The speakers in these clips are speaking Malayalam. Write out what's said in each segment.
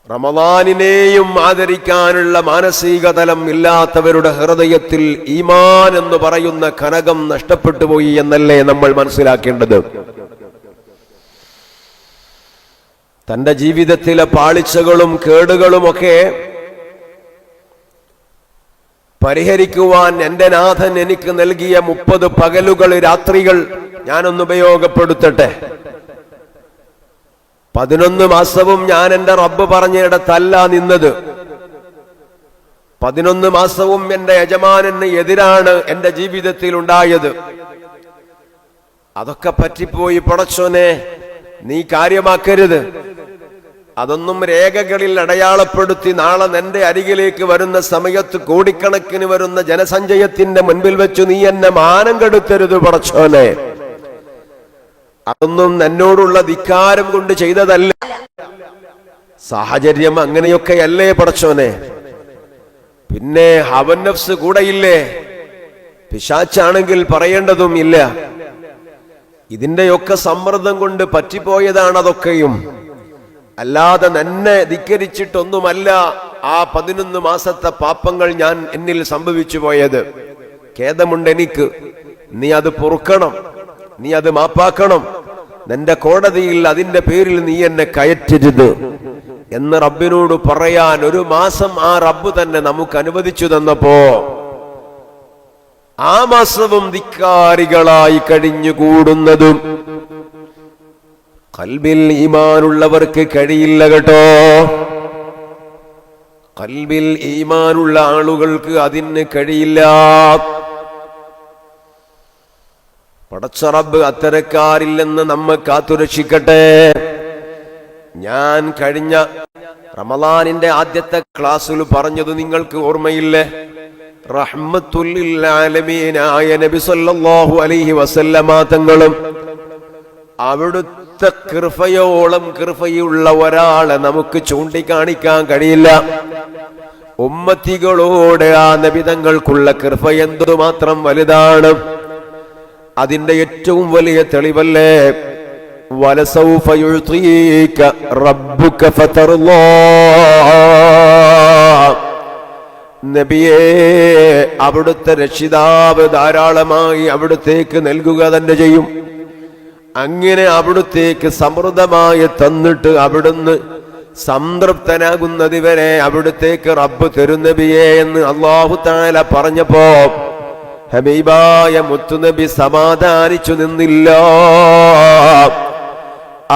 റമദാനിനെയും ആദരിക്കാനുള്ള മാനസിക തലം ഇല്ലാത്തവരുടെ ഹൃദയത്തിൽ ഈമാൻ എന്ന് പറയുന്ന കനകം നഷ്ടപ്പെട്ടു പോയി എന്നല്ലേ നമ്മൾ മനസ്സിലാക്കേണ്ടത്. തന്റെ ജീവിതത്തിലെ പാളിച്ചകളും കേടുകളുമൊക്കെ പരിഹരിക്കുവാൻ എന്റെ നാഥൻ എനിക്ക് നൽകിയ 30 പകലുകൾ രാത്രികൾ ഞാനൊന്ന് ഉപയോഗപ്പെടുത്തട്ടെ. 11 മാസവും ഞാൻ എന്റെ റബ്ബ് പറഞ്ഞിടത്തല്ല നിന്നത്. 11 മാസവും എന്റെ യജമാനന് എതിരാണ് എന്റെ ജീവിതത്തിൽ ഉണ്ടായത്. അതൊക്കെ പറ്റിപ്പോയി പടച്ചോനെ, നീ കാര്യമാക്കരുത്. അതൊന്നും രേഖകളിൽ അടയാളപ്പെടുത്തി നാളെ നിന്റെ അരികിലേക്ക് വരുന്ന സമയത്ത് കോടിക്കണക്കിന് വരുന്ന ജനസഞ്ചയത്തിന്റെ മുൻപിൽ വെച്ച് നീ എന്നെ മാനം കെടുത്തരുത് പടച്ചോനെ. അതൊന്നും എന്നോടുള്ള ധിക്കാരം കൊണ്ട് ചെയ്തതല്ല. സാഹചര്യം അങ്ങനെയൊക്കെയല്ലേ പടച്ചോനെ. പിന്നെ ഹവൻ നഫ്സ് കൂടെയില്ലേ, പിശാച്ചാണെങ്കിൽ പറയേണ്ടതും ഇല്ല. ഇതിന്റെയൊക്കെ സമ്മർദ്ദം കൊണ്ട് പറ്റിപ്പോയതാണ് അതൊക്കെയും, അല്ലാതെ എന്നെ ധിക്കരിച്ചിട്ടൊന്നുമല്ല ആ 11 മാസത്തെ പാപങ്ങൾ ഞാൻ എന്നിൽ സംഭവിച്ചു പോയത്. ഖേദമുണ്ട് എനിക്ക്. നീ അത് പൊറുക്കണം, നീ അത് മാപ്പാക്കണം. നിന്റെ കോടതിയിൽ അതിന്റെ പേരിൽ നീ എന്നെ കയറ്റരുത് എന്ന് റബ്ബിനോട് പറയാൻ 1 മാസം ആ റബ്ബ് തന്നെ നമുക്ക് അനുവദിച്ചു തന്നപ്പോ ആ മാസവും ധിക്കാരികളായി കഴിഞ്ഞുകൂടുന്നതും ഖൽബിൽ ഈമാനുള്ളവർക്ക് കഴിയില്ല കേട്ടോ. ഖൽബിൽ ഈമാനുള്ള ആളുകൾക്ക് അതിന് കഴിയില്ല. പടച്ച റബ്ബ് അത്തരക്കാരില്ലെന്ന് നമ്മെ കാത്തുരക്ഷിക്കട്ടെ. ഞാൻ കഴിഞ്ഞ റമളാനിന്റെ ആദ്യത്തെ ക്ലാസ്സിൽ പറഞ്ഞത് നിങ്ങൾക്ക് ഓർമ്മയില്ലേ? റഹ്മത്തുൽ ലിൽ ആലമീനായ നബി സല്ലല്ലാഹു അലൈഹി വസല്ലമ തങ്ങളും അവിടുത്തെ കൃപയോളം കൃപയുള്ള ഒരാളെ നമുക്ക് ചൂണ്ടിക്കാണിക്കാൻ കഴിയില്ല. ഉമ്മത്തികളോട് ആ നബി തങ്ങൾക്കുള്ള കൃപ എന്തുമാത്രം വലുതാണ്. അതിന്റെ ഏറ്റവും വലിയ തെളിവല്ലേ വലസൗഫ യുഅ്തീക റബ്ബുക ഫതർളാ. നബിയേ, അവിടുത്തെ രക്ഷിതാവ് ധാരാളമായി അവിടുത്തേക്ക് നൽകുക തന്നെ ചെയ്യും. അങ്ങനെ അവിടുത്തേക്ക് സമൃദ്ധമായി തന്നിട്ട് അവിടുന്ന് സംതൃപ്തനാകുന്നത് വരെ അവിടുത്തേക്ക് റബ്ബ് തരും നബിയേ എന്ന് അല്ലാഹു തആല പറഞ്ഞപ്പോ ഹബീബായ മുത്തുനബി സമാധാനിച്ചു നിന്നില്ല.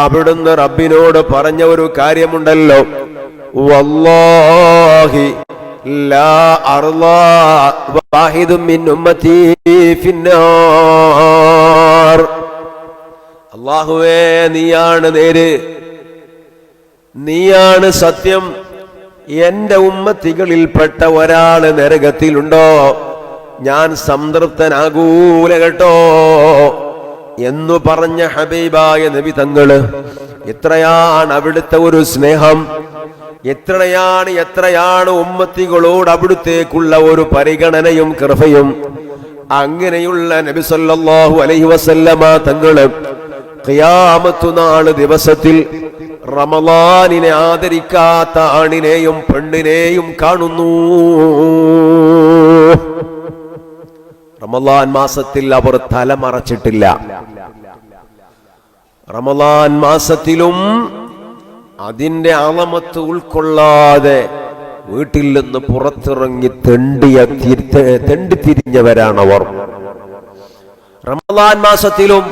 അവിടുന്ന് റബ്ബിനോട് പറഞ്ഞ ഒരു കാര്യമുണ്ടല്ലോ, വല്ലാഹി ലാ അർളാ വാഹിദും മിൻ ഉമ്മതി ഫിന്നാർ. അല്ലാഹുവേ, നീയാണ് നേര്, നീയാണ് സത്യം. എന്റെ ഉമ്മത്തികളിൽപ്പെട്ട ഒരാള് നരകത്തിലുണ്ടോ, ഞാൻ സംതൃപ്തനാകൂല കേട്ടോ എന്നു പറഞ്ഞ ഹബീബായ നബി തങ്ങള്. എത്രയാണ് അവിടുത്തെ ഒരു സ്നേഹം, എത്രയാണ് ഉമ്മത്തികളോട് അവിടുത്തേക്കുള്ള ഒരു പരിഗണനയും കൃപയും. അങ്ങനെയുള്ള നബി സല്ലല്ലാഹു അലൈഹി വസല്ലമ തങ്ങള് ഖിയാമത്ത് നാൾ ദിവസത്തിൽ റമളാനിനെ ആദരിക്കാത്ത ആണിനെയും പെണ്ണിനെയും കാണുന്നു. റമളാൻ മാസത്തിൽ അവർ തലമറച്ചിട്ടില്ല. റമളാൻ മാസത്തിലും അതിന്റെ അളമത്ത് ഉൾക്കൊള്ളാതെ വീട്ടിൽ നിന്ന് പുറത്തിറങ്ങി തെണ്ടിത്തിരിഞ്ഞവരാണവർ. റമളാൻ മാസത്തിലും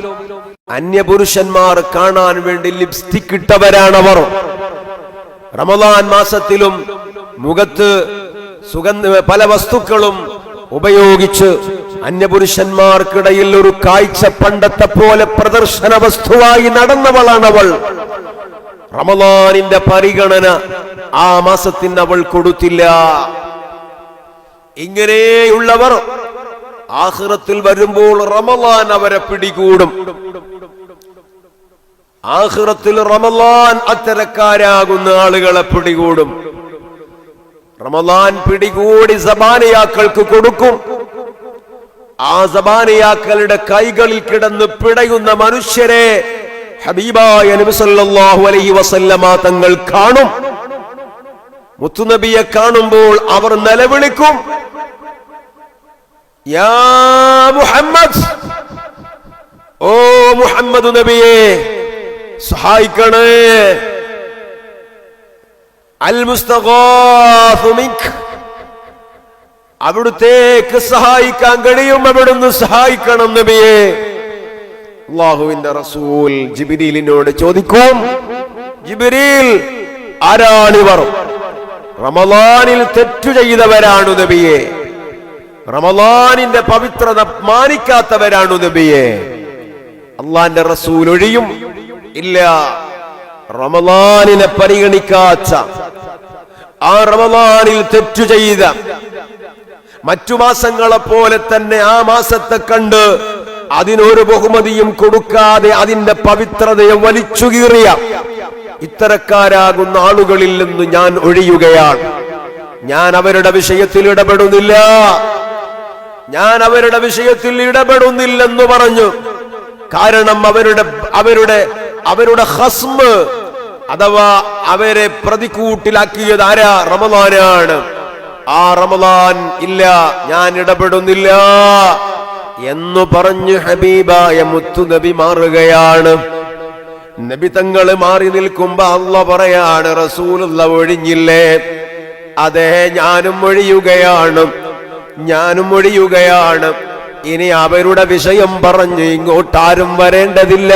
അന്യപുരുഷന്മാർ കാണാൻ വേണ്ടി ലിപ്സ്റ്റിക് ഇട്ടവരാണവർ. റമളാൻ മാസത്തിലും മുഖത്ത് പല വസ്തുക്കളും ഉപയോഗിച്ച് അന്യപുരുഷന്മാർക്കിടയിൽ ഒരു കാഴ്ച പണ്ടത്തെ പോലെ പ്രദർശന വസ്തുവായി നടന്നവളാണവൾ. റമളാനിന്റെ പരിഗണന ആ മാസത്തിന് അവൾ കൊടുത്തില്ല. ഇങ്ങനെയുള്ളവർ ആഖിറത്തിൽ വരുമ്പോൾ റമളാൻ അവരെ പിടികൂടും. ആഖിറത്തിൽ റമളാൻ അത്തരക്കാരാകുന്ന ആളുകളെ പിടികൂടും. റമളാൻ പിടികൂടി സബാനിയാക്കൾക്ക് കൊടുക്കും. ആ സബാനിയാക്കളുടെ കൈകളിൽ കിടന്ന് പിടയുന്ന മനുഷ്യരെ ഹബീബായ നബി സല്ലല്ലാഹു അലൈഹി വസല്ലമ തങ്ങൾ കാണും. മുത്തുനബിയെ കാണുമ്പോൾ അവർ നിലവിളിക്കും, യാ മുഹമ്മദ്, ഓ മുഹമ്മദ് നബിയെ സഹായിക്കണേ, അൽ മുസ്തഗാഫു മിൻക, അവിടുത്തേക്ക് സഹായിക്കാൻ കഴിയും, അവിടുന്ന് സഹായിക്കണം നബിയെ. അല്ലാഹുവിന്റെ റസൂൽ ജിബ്രീലിനോട് ചോദിക്കും, ജിബ്രീൽ, ആരാണിവർ? റമളാനിൽ തെറ്റു ചെയ്തവരാണു നബിയെ, റമളാനിന്റെ പവിത്രത മാനിക്കാത്തവരാണു നബിയെ. അള്ളാന്റെ റസൂൽ ഒഴിയും ഇല്ല, റമളാനിനെ പരിഗണിക്കാത്ത, ആ റമളാനിൽ തെറ്റു ചെയ്ത, മറ്റു മാസങ്ങളെ പോലെ തന്നെ ആ മാസത്തെ കണ്ട് അതിനൊരു ബഹുമതിയും കൊടുക്കാതെ അതിന്റെ പവിത്രതയെ വലിച്ചു കീറിയ ഇത്തരക്കാരാകുന്ന ആളുകളിൽ നിന്ന് ഞാൻ ഒഴിയുകയാണ്. ഞാൻ അവരുടെ വിഷയത്തിൽ ഇടപെടുന്നില്ല, ഞാൻ അവരുടെ വിഷയത്തിൽ ഇടപെടുന്നില്ലെന്ന് പറഞ്ഞു. കാരണം അവരുടെ ഖസ്മ് അഥവാ അവരെ പ്രതിക്കൂട്ടിലാക്കിയത് ആരാ? റമളാനാണ്. ആ റമളാൻ ഇല്ല, ഞാൻ ഇടപെടുന്നില്ല എന്ന് പറഞ്ഞ് ഹബീബായ മുത്തുനബി മാറുകയാണ്. നബി തങ്ങള് മാറി നിൽക്കുമ്പോ അല്ലാഹ് പറയാണ്, റസൂലുള്ളാഹ് ഒഴിഞ്ഞില്ലേ? അതെ, ഞാനും ഒഴിയുകയാണ്. ഇനി അവരുടെ വിഷയം പറഞ്ഞ് ഇങ്ങോട്ടാരും വരേണ്ടതില്ല.